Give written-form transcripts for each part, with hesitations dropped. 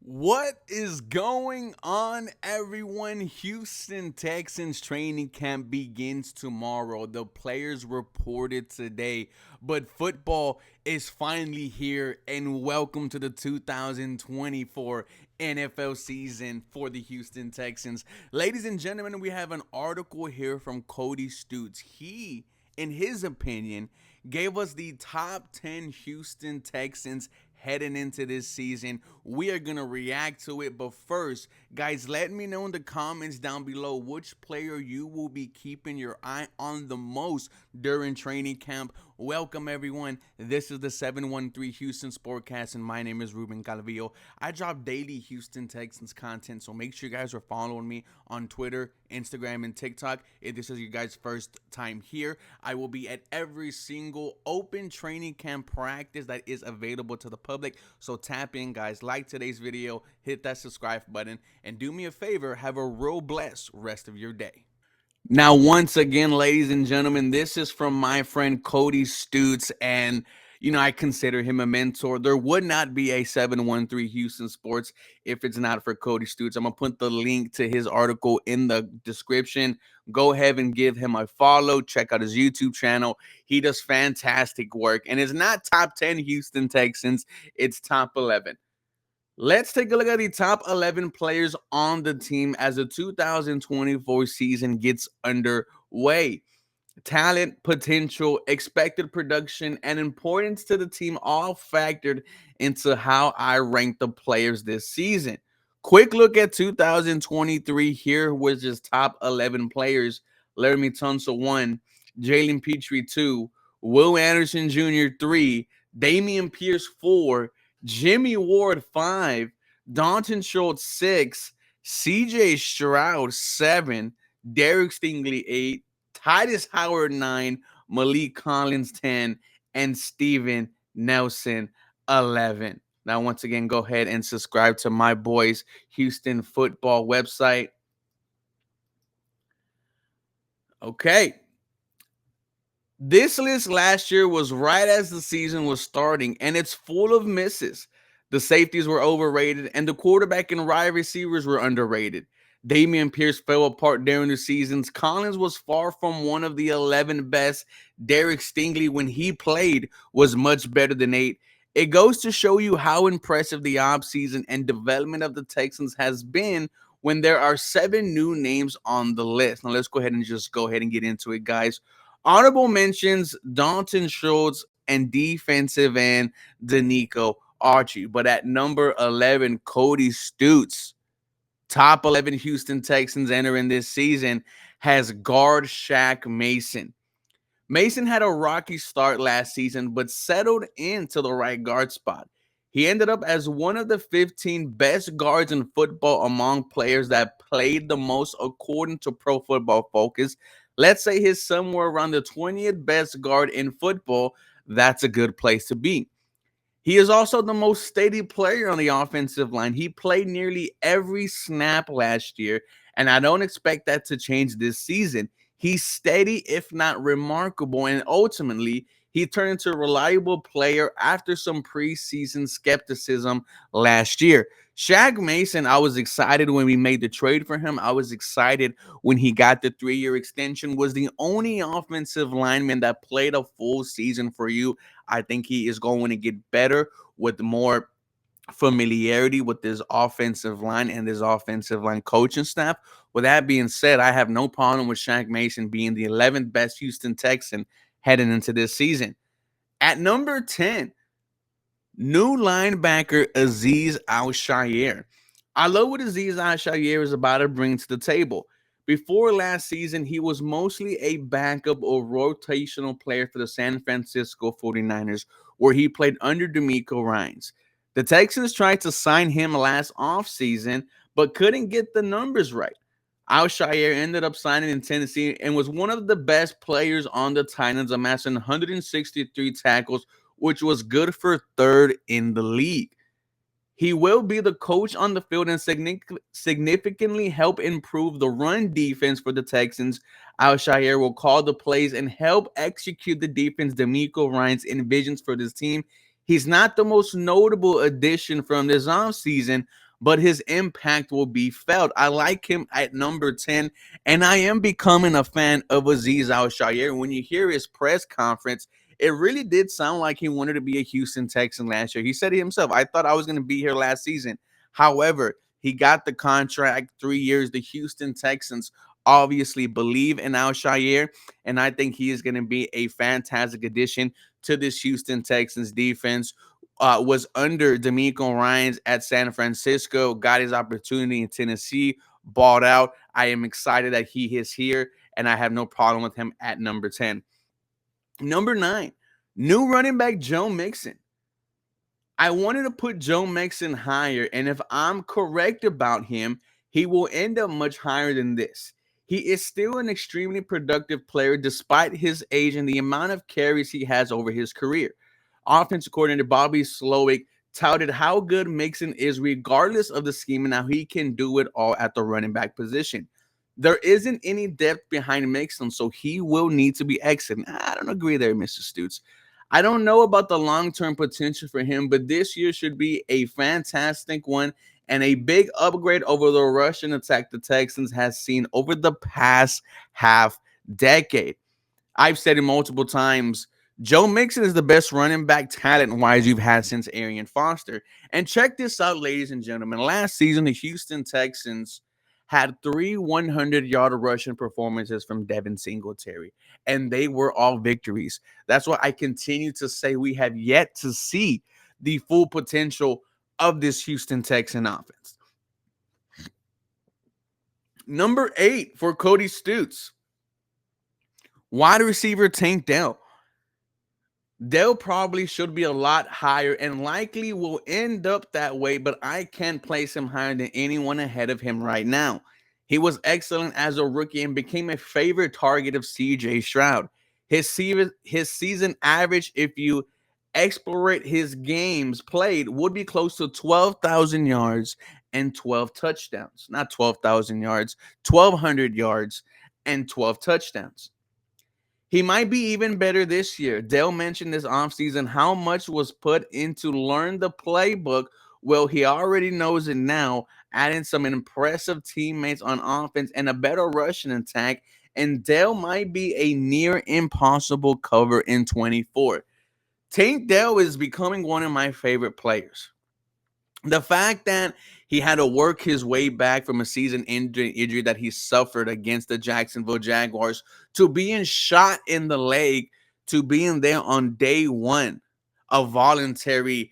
What is going on, everyone? Houston Texans training camp begins tomorrow. The players reported today, but football is finally here. And welcome to the 2024 NFL season for the Houston Texans. Ladies and gentlemen, we have an article here from Cody Stutes. He, in his opinion, gave us the top 10 Houston Texans heading into this season. We are going to react to it. But first, guys, let me know in the comments down below which player you will be keeping your eye on the most during training camp. Welcome, everyone. This is the 713 Houston Sportcast, and my name is Ruben Calvillo. I drop daily Houston Texans content, so make sure you guys are following me on Twitter, Instagram, and TikTok. If this is your guys' first time here, I will be at every single open training camp practice that is available to the public. So tap in, guys. Like today's video, hit that subscribe button, and do me a favor, have a real blessed rest of your day. Now, once again, ladies and gentlemen, this is from my friend Cody Stutes, and I consider him a mentor. There would not be a 713 Houston Sports if it's not for Cody Stutes. I'm gonna put the link to his article in the description. Go ahead and give him a follow. Check out his YouTube channel. He does fantastic work, and it's not top 10 Houston Texans, it's top 11. Let's take a look at the top 11 players on the team as the 2024 season gets underway. Talent, potential, expected production, and importance to the team all factored into how I rank the players this season. Quick look at 2023 here was just top 11 players. Laramie Tunsil 1, Jalen Petrie 2, Will Anderson Jr. 3, Damian Pierce 4, Jimmy Ward 5, Dalton Schultz 6, CJ Stroud 7, Derek Stingley 8, Titus Howard 9, Malik Collins 10, and Steven Nelson 11. Now, once again, go ahead and subscribe to my boys' Houston football website. Okay. This list last year was right as the season was starting, and it's full of misses. The safeties were overrated, and the quarterback and wide receivers were underrated. Damian Pierce fell apart during the seasons. Collins was far from one of the 11 best. Derek Stingley, when he played, was much better than 8. It goes to show you how impressive the offseason and development of the Texans has been when there are 7 new names on the list. Now, let's go ahead and just go ahead and get into it, guys. Honorable mentions: Dalton Schultz and defensive end Danico Archie. But at number 11, Cody Stutes, top 11 Houston Texans entering this season, has guard Shaq Mason. Mason had a rocky start last season, but settled into the right guard spot. He ended up as one of the 15 best guards in football among players that played the most according to Pro Football Focus. Let's say he's somewhere around the 20th best guard in football. That's a good place to be. He is also the most steady player on the offensive line. He played nearly every snap last year, and I don't expect that to change this season. He's steady, if not remarkable, and ultimately, he turned into a reliable player after some preseason skepticism last year. Shaq Mason, I was excited when we made the trade for him. I was excited when he got the 3-year extension. Was the only offensive lineman that played a full season for you. I think he is going to get better with more familiarity with this offensive line and this offensive line coaching staff. With that being said, I have no problem with Shaq Mason being the 11th best Houston Texan heading into this season. At number 10, new linebacker Azeez Al-Shaair. I love what Azeez Al-Shaair is about to bring to the table. Before last season, he was mostly a backup or rotational player for the San Francisco 49ers, where he played under D'Amico Ryans. The Texans tried to sign him last offseason, but couldn't get the numbers right. Al-Shaair ended up signing in Tennessee and was one of the best players on the Titans, amassing 163 tackles, which was good for third in the league. He will be the coach on the field and significantly help improve the run defense for the Texans. Al-Shaair will call the plays and help execute the defense D'Amico Ryans envisions for this team. He's not the most notable addition from this offseason, but his impact will be felt. I like him at number 10, and I am becoming a fan of Azeez Al-Shaair. When you hear his press conference, it really did sound like he wanted to be a Houston Texan last year. He said it himself. I thought I was going to be here last season. However, he got the contract, 3 years. The Houston Texans obviously believe in Al-Shaair, and I think he is going to be a fantastic addition to this Houston Texans defense. Was under D'Amico Ryans at San Francisco, got his opportunity in Tennessee, balled out. I am excited that he is here, and I have no problem with him at number 10. Number 9, new running back Joe Mixon. I wanted to put Joe Mixon higher, and if I'm correct about him, he will end up much higher than this. He is still an extremely productive player despite his age and the amount of carries he has over his career. Offense coordinator Bobby Slowick touted how good Mixon is regardless of the scheme and how he can do it all at the running back position. There isn't any depth behind Mixon, so he will need to be exited. I don't agree there, Mr. Stutes. I don't know about the long-term potential for him, but this year should be a fantastic one and a big upgrade over the rushing attack the Texans has seen over the past half decade. I've said it multiple times. Joe Mixon is the best running back talent-wise you've had since Arian Foster. And check this out, ladies and gentlemen. Last season, the Houston Texans had 3 100-yard rushing performances from Devin Singletary, and they were all victories. That's why I continue to say we have yet to see the full potential of this Houston Texan offense. Number 8 for Cody Stutes, wide receiver Tank Dell. Dell probably should be a lot higher and likely will end up that way, but I can't place him higher than anyone ahead of him right now. He was excellent as a rookie and became a favorite target of CJ Stroud. His season average, if you explorate his games played, would be close to 12,000 yards and 12 touchdowns. Not 12,000 yards, 1,200 yards and 12 touchdowns. He might be even better this year. Dale mentioned this offseason how much was put into learn the playbook. Well, he already knows it now, adding some impressive teammates on offense and a better rushing attack. And Dale might be a near impossible cover in 24. Tank Dell is becoming one of my favorite players. The fact that he had to work his way back from a season injury that he suffered against the Jacksonville Jaguars to being shot in the leg to being there on day one of voluntary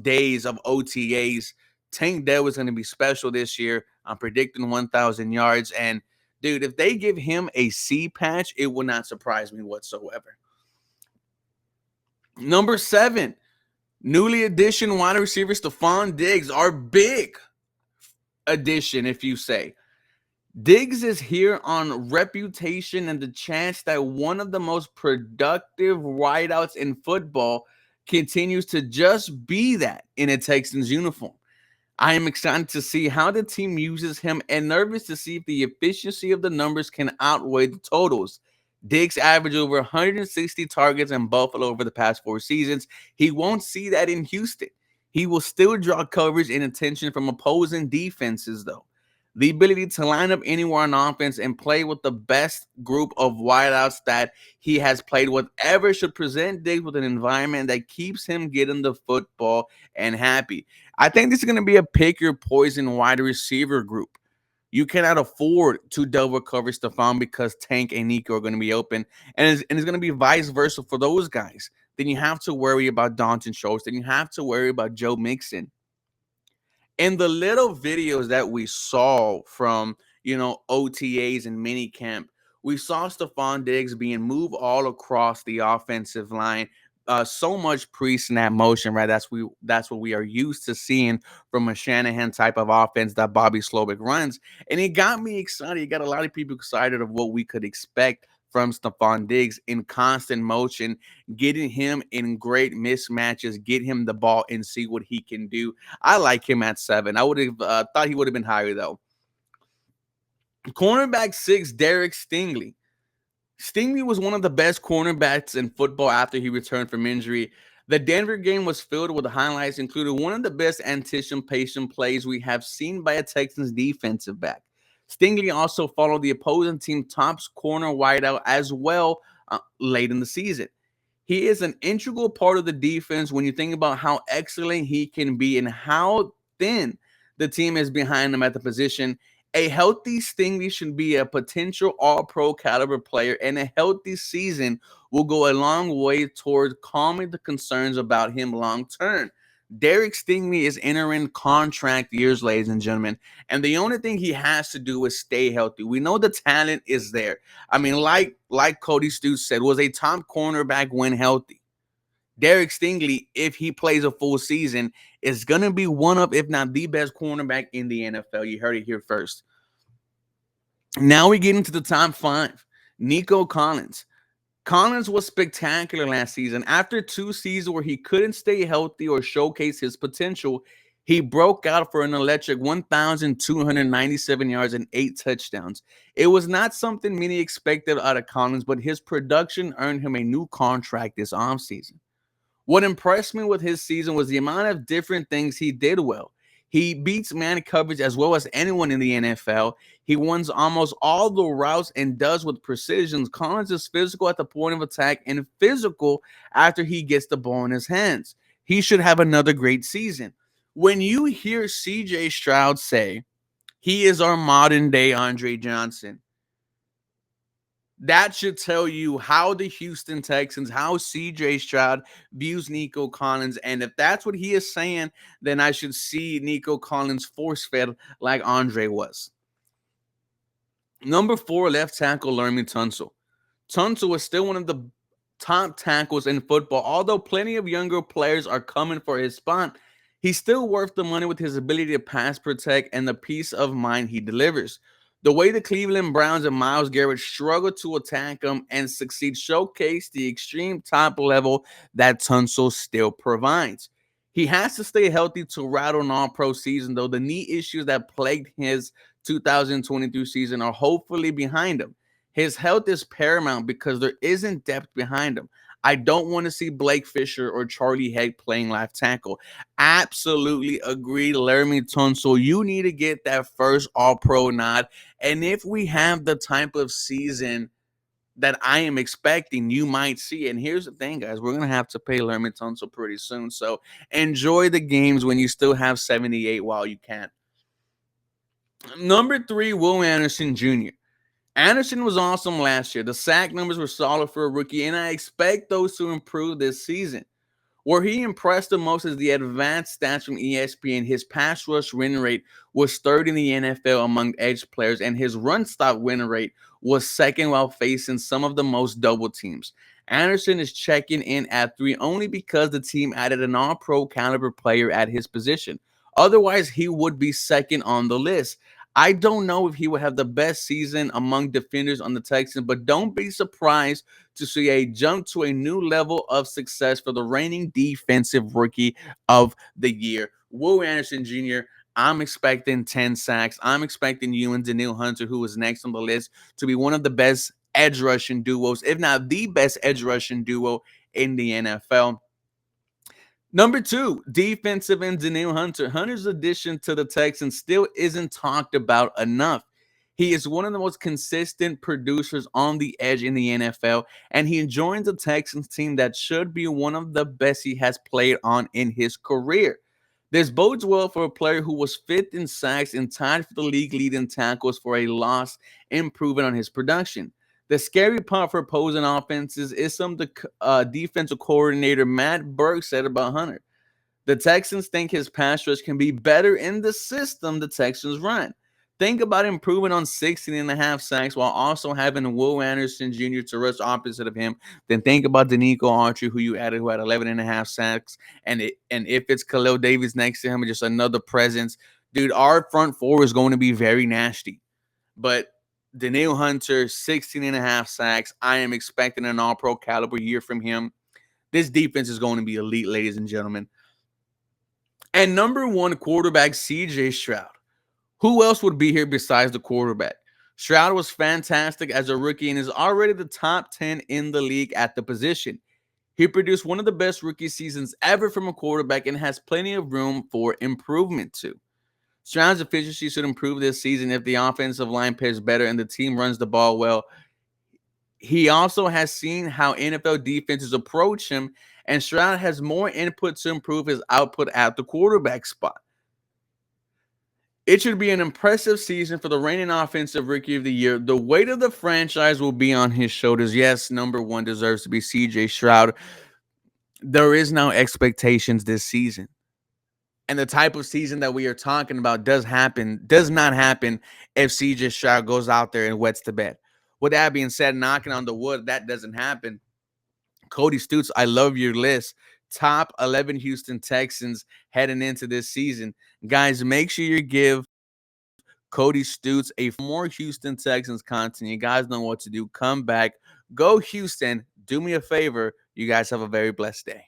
days of OTAs. Tank Dell was going to be special this year. I'm predicting 1,000 yards. And, dude, if they give him a C patch, it will not surprise me whatsoever. Number 7. Newly addition wide receiver Stephon Diggs, our big addition, if you say. Diggs is here on reputation and the chance that one of the most productive wideouts in football continues to just be that in a Texans uniform. I am excited to see how the team uses him and nervous to see if the efficiency of the numbers can outweigh the totals. Diggs averaged over 160 targets in Buffalo over the past 4 seasons. He won't see that in Houston. He will still draw coverage and attention from opposing defenses, though. The ability to line up anywhere on offense and play with the best group of wideouts that he has played with ever should present Diggs with an environment that keeps him getting the football and happy. I think this is going to be a pick your poison wide receiver group. You cannot afford to double cover Stephon because Tank and Nico are going to be open. And it's going to be vice versa for those guys. Then you have to worry about Dalton Schultz. Then you have to worry about Joe Mixon. In the little videos that we saw from, OTAs and minicamp, we saw Stephon Diggs being moved all across the offensive line. So much pre-snap motion, right? That's what we are used to seeing from a Shanahan type of offense that Bobby Slowick runs. And it got me excited. It got a lot of people excited of what we could expect from Stephon Diggs in constant motion, getting him in great mismatches, get him the ball and see what he can do. I like him at 7. I would have thought he would have been higher, though. Cornerback 6, Derek Stingley. Stingley was one of the best cornerbacks in football after he returned from injury. The Denver game was filled with highlights, including one of the best anticipation plays we have seen by a Texans defensive back. Stingley also followed the opposing team top's corner wideout as well late in the season. He is an integral part of the defense when you think about how excellent he can be and how thin the team is behind him at the position. A healthy Stingley should be a potential all-pro caliber player, and a healthy season will go a long way toward calming the concerns about him long term. Derek Stingley is entering contract years, ladies and gentlemen, and the only thing he has to do is stay healthy. We know the talent is there. I mean, like Cody Stoots said, was a top cornerback when healthy. Derek Stingley, if he plays a full season, is going to be one of, if not the best cornerback in the NFL. You heard it here first. Now we get into the top 5. Nico Collins. Collins was spectacular last season. After 2 seasons where he couldn't stay healthy or showcase his potential, he broke out for an electric 1,297 yards and 8 touchdowns. It was not something many expected out of Collins, but his production earned him a new contract this offseason. What impressed me with his season was the amount of different things he did well. He beats man coverage as well as anyone in the NFL. He wins almost all the routes and does with precision. Collins is physical at the point of attack and physical after he gets the ball in his hands. He should have another great season. When you hear CJ Stroud say he is our modern day Andre Johnson, that should tell you how the Houston Texans, how CJ Stroud views Nico Collins. And if that's what he is saying, then I should see Nico Collins force-fed like Andre was. Number 4, left tackle Laremy Tunsil. Tunsil is still one of the top tackles in football. Although plenty of younger players are coming for his spot, he's still worth the money with his ability to pass protect and the peace of mind he delivers. The way the Cleveland Browns and Myles Garrett struggle to attack him and succeed showcase the extreme top level that Tunsil still provides. He has to stay healthy to rattle an all-pro season, though the knee issues that plagued his 2022 season are hopefully behind him. His health is paramount because there isn't depth behind him. I don't want to see Blake Fisher or Charlie Heck playing left tackle. Absolutely agree, Laremy Tunsil. You need to get that first All-Pro nod. And if we have the type of season that I am expecting, you might see it. And here's the thing, guys. We're going to have to pay Laremy Tunsil pretty soon. So enjoy the games when you still have 78 while you can. Number 3, Will Anderson Jr. Anderson was awesome last year. The sack numbers were solid for a rookie, and I expect those to improve this season. Where he impressed the most is the advanced stats from ESPN. His pass rush win rate was third in the NFL among edge players, and his run stop win rate was second while facing some of the most double teams. Anderson is checking in at 3 only because the team added an all-pro caliber player at his position. Otherwise, he would be second on the list. I don't know if he would have the best season among defenders on the Texans, but don't be surprised to see a jump to a new level of success for the reigning defensive rookie of the year, Will Anderson Jr. I'm expecting 10 sacks. I'm expecting you and Danielle Hunter, who is next on the list, to be one of the best edge rushing duos, if not the best edge rushing duo in the NFL. Number 2, defensive end Danielle Hunter. Hunter's addition to the Texans still isn't talked about enough. He is one of the most consistent producers on the edge in the NFL, and he joins a Texans team that should be one of the best he has played on in his career. This bodes well for a player who was 5th in sacks and tied for the league leading tackles for a loss, improving on his production. The scary part for opposing offenses is some defensive coordinator Matt Burke said about Hunter. The Texans think his pass rush can be better in the system the Texans run. Think about improving on 16.5 sacks while also having Will Anderson Jr. to rush opposite of him. Then think about Danico Archer, who you added, who had 11.5 sacks. And if it's Khalil Davis next to him, just another presence. Dude, our front four is going to be very nasty. But Danielle Hunter, 16.5 sacks. I am expecting an all-pro caliber year from him. This defense is going to be elite, ladies and gentlemen. And number 1, quarterback CJ Stroud. Who else would be here besides the quarterback? Stroud was fantastic as a rookie and is already the top 10 in the league at the position. He produced one of the best rookie seasons ever from a quarterback and has plenty of room for improvement too. Stroud's efficiency should improve this season if the offensive line plays better and the team runs the ball well. He also has seen how NFL defenses approach him, and Stroud has more input to improve his output at the quarterback spot. It should be an impressive season for the reigning offensive rookie of the year. The weight of the franchise will be on his shoulders. Yes, number one deserves to be CJ Stroud. There is no expectations this season. And the type of season that we are talking about does not happen if CJ Stroud goes out there and wets the bed. With that being said, knocking on the wood, that doesn't happen. Cody Stutes, I love your list. Top 11 Houston Texans heading into this season. Guys, make sure you give Cody Stutes a more Houston Texans content. You guys know what to do. Come back. Go Houston. Do me a favor. You guys have a very blessed day.